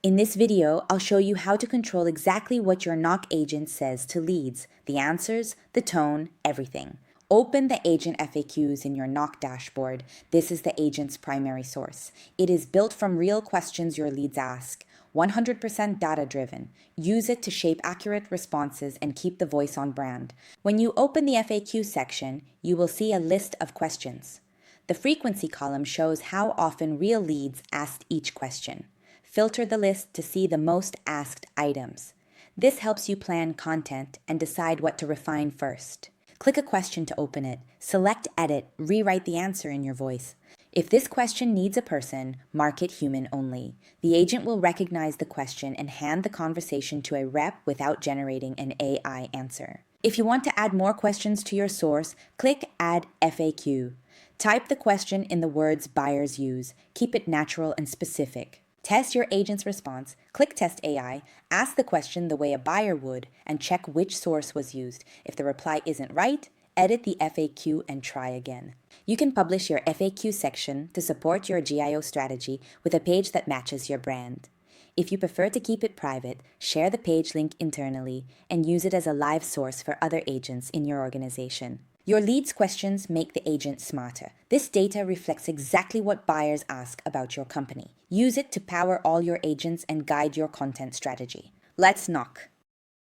In this video, I'll show you how to control exactly what your knock agent says to leads, the answers, the tone, everything. Open the agent FAQs in your knock dashboard. This is the agent's primary source. It is built from real questions your leads ask, 100% data-driven. Use it to shape accurate responses and keep the voice on brand. When you open the FAQ section, you will see a list of questions. The frequency column shows how often real leads asked each question. Filter the list to see the most asked items. This helps you plan content and decide what to refine first. Click a question to open it. Select Edit, rewrite the answer in your voice. If this question needs a person, mark it human only. The agent will recognize the question and hand the conversation to a rep without generating an AI answer. If you want to add more questions to your source, click Add FAQ. Type the question in the words buyers use. Keep it natural and specific. Test your agent's response, click Test AI, ask the question the way a buyer would, and check which source was used. If the reply isn't right, edit the FAQ and try again. You can publish your FAQ section to support your GIO strategy with a page that matches your brand. If you prefer to keep it private, share the page link internally and use it as a live source for other agents in your organization. Your leads questions make the agent smarter. This data reflects exactly what buyers ask about your company. Use it to power all your agents and guide your content strategy. Let's knock.